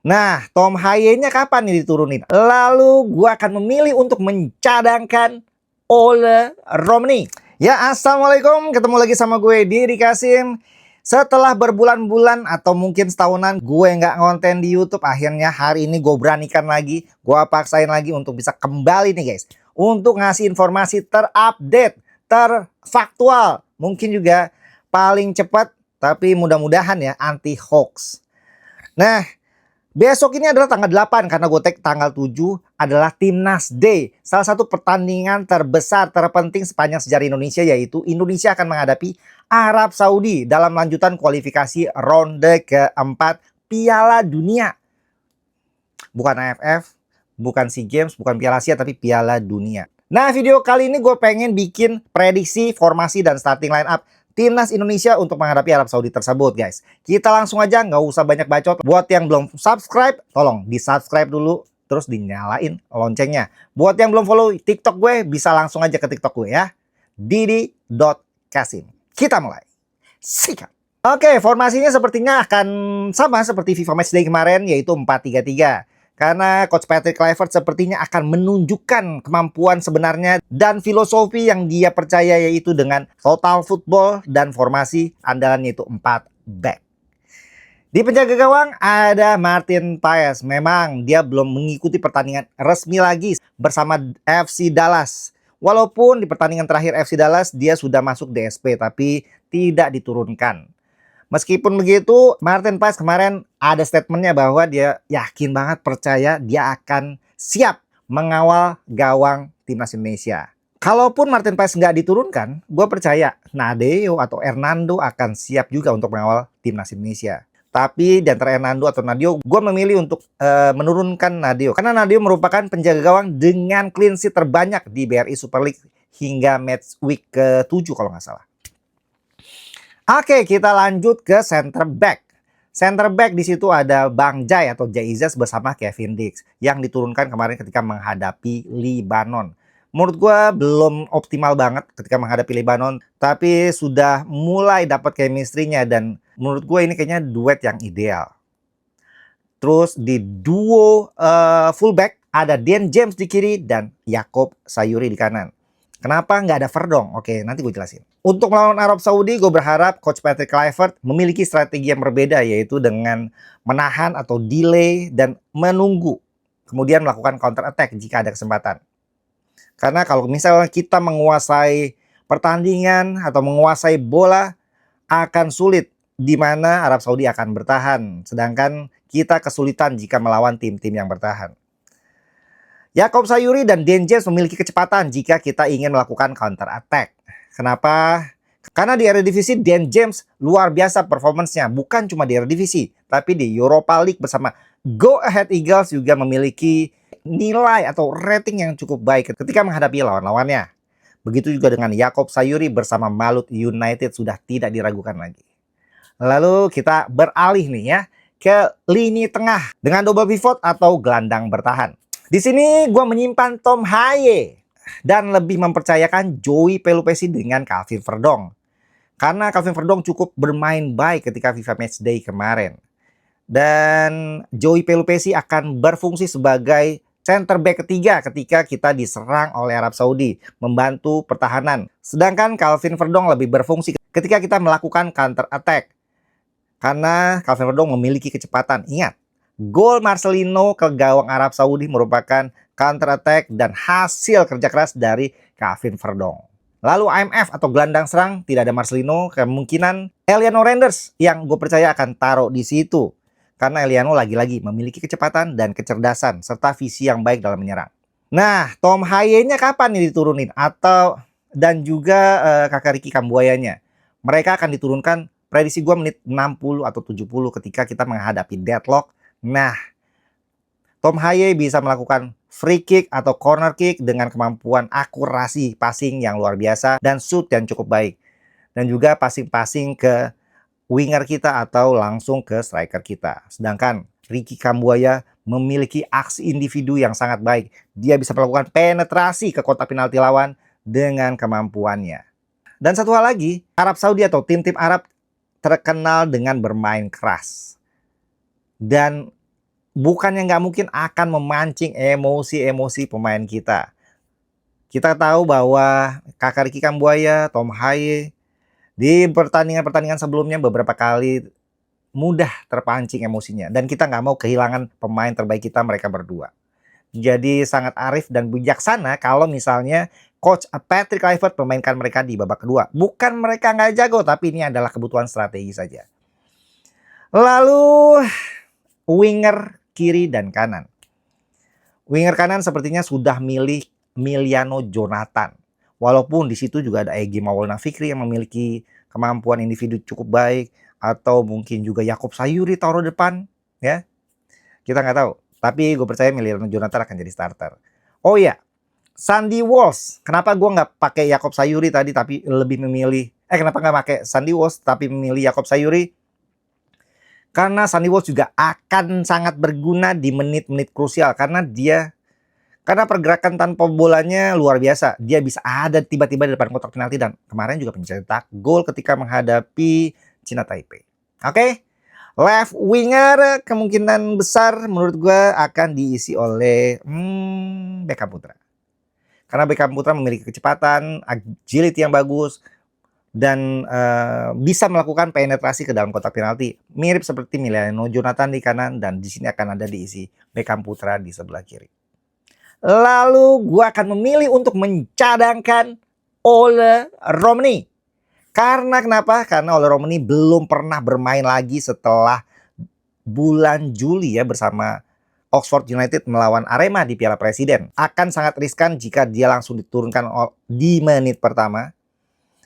Nah, Tom Haye-nya kapan nih diturunin? Lalu gua akan memilih untuk mencadangkan Ole Romney. Ya, assalamualaikum. Ketemu lagi sama gue Diri Kasim. Setelah berbulan-bulan atau mungkin setahunan gue nggak ngonten di YouTube, akhirnya hari ini gue beranikan lagi, gue paksain lagi untuk bisa kembali nih guys, untuk ngasih informasi terupdate, terfaktual, mungkin juga paling cepat, tapi mudah-mudahan ya anti hoax. Nah, besok ini adalah tanggal 8 karena gue tag tanggal 7 adalah Timnas Day. Salah satu pertandingan terbesar terpenting sepanjang sejarah Indonesia, yaitu Indonesia akan menghadapi Arab Saudi dalam lanjutan kualifikasi ronde keempat Piala Dunia. Bukan AFF, bukan SEA Games, bukan Piala Asia, tapi Piala Dunia. Nah, video kali ini gue pengen bikin prediksi, formasi, dan starting line up Timnas Indonesia untuk menghadapi Arab Saudi tersebut, guys. Kita langsung aja, nggak usah banyak bacot. Buat yang belum subscribe, tolong di-subscribe dulu, terus dinyalain loncengnya. Buat yang belum follow TikTok gue, bisa langsung aja ke TikTok gue ya. Didi.Kasim. Kita mulai. Sikat. Oke, formasinya sepertinya akan sama seperti FIFA Matchday kemarin, yaitu 4-3-3. Karena Coach Patrick Kluivert sepertinya akan menunjukkan kemampuan sebenarnya dan filosofi yang dia percaya, yaitu dengan total football dan formasi andalannya itu 4 back. Di penjaga gawang ada Martin Paes. Memang dia belum mengikuti pertandingan resmi lagi bersama FC Dallas. Walaupun di pertandingan terakhir FC Dallas dia sudah masuk DSP tapi tidak diturunkan. Meskipun begitu, Martin Paes kemarin ada statementnya bahwa dia yakin banget, percaya dia akan siap mengawal gawang Timnas Indonesia. Kalaupun Martin Paes nggak diturunkan, gue percaya Nadeo atau Hernando akan siap juga untuk mengawal Timnas Indonesia. Tapi di antara Hernando atau Nadeo, gue memilih untuk menurunkan Nadeo. Karena Nadeo merupakan penjaga gawang dengan clean sheet terbanyak di BRI Super League hingga match week ke-7 kalau nggak salah. Oke, kita lanjut ke center back. Center back di situ ada Bang Jai atau Jai Izas bersama Kevin Dix yang diturunkan kemarin ketika menghadapi Lebanon. Menurut gue belum optimal banget ketika menghadapi Lebanon, tapi sudah mulai dapat chemistry-nya dan menurut gue ini kayaknya duet yang ideal. Terus di duo fullback ada Dan James di kiri dan Yakob Sayuri di kanan. Kenapa nggak ada Verdong? Oke, nanti gue jelasin. Untuk melawan Arab Saudi, gue berharap Coach Patrick Kluivert memiliki strategi yang berbeda, yaitu dengan menahan atau delay dan menunggu. Kemudian melakukan counter attack jika ada kesempatan. Karena kalau misalnya kita menguasai pertandingan atau menguasai bola, akan sulit di mana Arab Saudi akan bertahan. Sedangkan kita kesulitan jika melawan tim-tim yang bertahan. Yakob Sayuri dan Dan James memiliki kecepatan jika kita ingin melakukan counter attack. Kenapa? Karena di Eredivisie Dan James luar biasa performance-nya. Bukan cuma di Eredivisie, tapi di Europa League bersama Go Ahead Eagles juga memiliki nilai atau rating yang cukup baik ketika menghadapi lawan-lawannya. Begitu juga dengan Yakob Sayuri bersama Malut United, sudah tidak diragukan lagi. Lalu kita beralih nih ya ke lini tengah dengan double pivot atau gelandang bertahan. Di sini gue menyimpan Tom Haye dan lebih mempercayakan Joey Pelupessy dengan Calvin Verdong. Karena Calvin Verdong cukup bermain baik ketika FIFA Matchday kemarin. Dan Joey Pelupessy akan berfungsi sebagai center back ketiga ketika kita diserang oleh Arab Saudi, membantu pertahanan. Sedangkan Calvin Verdong lebih berfungsi ketika kita melakukan counter attack. Karena Calvin Verdong memiliki kecepatan. Ingat, gol Marcelino ke gawang Arab Saudi merupakan counter attack dan hasil kerja keras dari Calvin Verdong. Lalu IMF atau gelandang serang tidak ada Marcelino, kemungkinan Eliano Renders yang gue percaya akan taruh di situ. Karena Eliano lagi-lagi memiliki kecepatan dan kecerdasan serta visi yang baik dalam menyerang. Nah, Tom Haye-nya kapan nih diturunin? Dan juga kakak Ricky Kambuayanya. Mereka akan diturunkan prediksi gue menit 60 atau 70 ketika kita menghadapi deadlock. Nah, Tom Haye bisa melakukan free kick atau corner kick dengan kemampuan akurasi passing yang luar biasa dan shoot yang cukup baik. Dan juga passing-passing ke winger kita atau langsung ke striker kita. Sedangkan Ricky Kambuaya memiliki aksi individu yang sangat baik. Dia bisa melakukan penetrasi ke kotak penalti lawan dengan kemampuannya. Dan satu hal lagi, Arab Saudi atau tim-tim Arab terkenal dengan bermain keras. Dan bukannya nggak mungkin akan memancing emosi-emosi pemain kita. Kita tahu bahwa Kakak Ricky Kambuaya, Tom Haye, di pertandingan-pertandingan sebelumnya beberapa kali mudah terpancing emosinya. Dan kita nggak mau kehilangan pemain terbaik kita mereka berdua. Jadi sangat arif dan bijaksana kalau misalnya Coach Patrick Kluivert memainkan mereka di babak kedua. Bukan mereka nggak jago, tapi ini adalah kebutuhan strategi saja. Lalu winger kiri dan kanan. Winger kanan sepertinya sudah milih Emiliano Jonathan. Walaupun di situ juga ada Egy Maulana Fikri yang memiliki kemampuan individu cukup baik, atau mungkin juga Yakob Sayuri taruh depan, ya. Kita nggak tahu. Tapi gue percaya Emiliano Jonathan akan jadi starter. Oh iya, Sandy Walsh. Kenapa gue nggak pakai Yakob Sayuri tadi, tapi lebih memilih kenapa nggak pakai Sandy Walsh tapi memilih Yakob Sayuri? Karena Sandy Walsh juga akan sangat berguna di menit-menit krusial karena pergerakan tanpa bolanya luar biasa. Dia bisa ada tiba-tiba di depan kotak penalti dan kemarin juga mencetak gol ketika menghadapi China Taipei. Oke. Left winger kemungkinan besar menurut gue akan diisi oleh Beckham Putra. Karena Beckham Putra memiliki kecepatan, agility yang bagus, dan bisa melakukan penetrasi ke dalam kotak penalti. Mirip seperti Emiliano Jonathan di kanan, dan di sini akan ada diisi Beckham Putra di sebelah kiri. Lalu gue akan memilih untuk mencadangkan Ole Romney. Karena kenapa? Karena Ole Romney belum pernah bermain lagi setelah bulan Juli ya bersama Oxford United melawan Arema di Piala Presiden. Akan sangat riskan jika dia langsung diturunkan di menit pertama.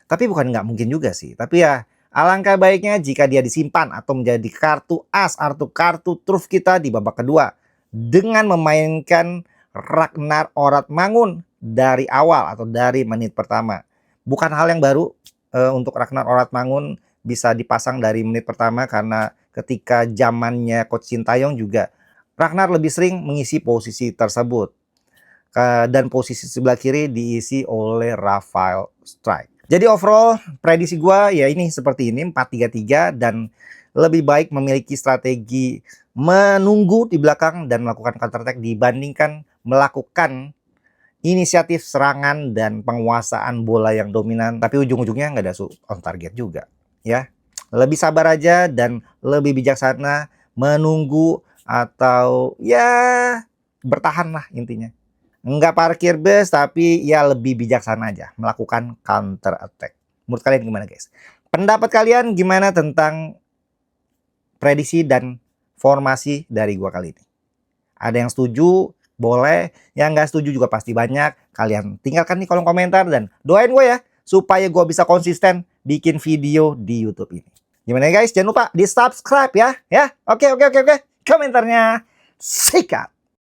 Tapi bukan nggak mungkin juga sih. Tapi ya alangkah baiknya jika dia disimpan atau menjadi kartu as atau kartu truf kita di babak kedua. Dengan memainkan Ragnar Oratmangun dari awal atau dari menit pertama. Bukan hal yang baru untuk Ragnar Oratmangun bisa dipasang dari menit pertama karena ketika zamannya Coach Sintayong juga Ragnar lebih sering mengisi posisi tersebut. Dan posisi sebelah kiri diisi oleh Rafael Struijk. Jadi overall prediksi gue ya ini seperti ini 4-3-3 dan lebih baik memiliki strategi menunggu di belakang dan melakukan counter attack dibandingkan melakukan inisiatif serangan dan penguasaan bola yang dominan, tapi ujung-ujungnya nggak ada on target juga, ya. Lebih sabar aja dan lebih bijaksana menunggu atau ya bertahan lah intinya. Nggak parkir bus, tapi ya lebih bijaksana aja melakukan counter attack. Menurut kalian gimana guys? Pendapat kalian gimana tentang prediksi dan formasi dari gua kali ini? Ada yang setuju? Boleh, yang nggak setuju juga pasti banyak. Kalian tinggalkan di kolom komentar dan doain gue ya supaya gue bisa konsisten bikin video di YouTube ini. Gimana guys? Jangan lupa di subscribe ya. Oke. Komentarnya sikat.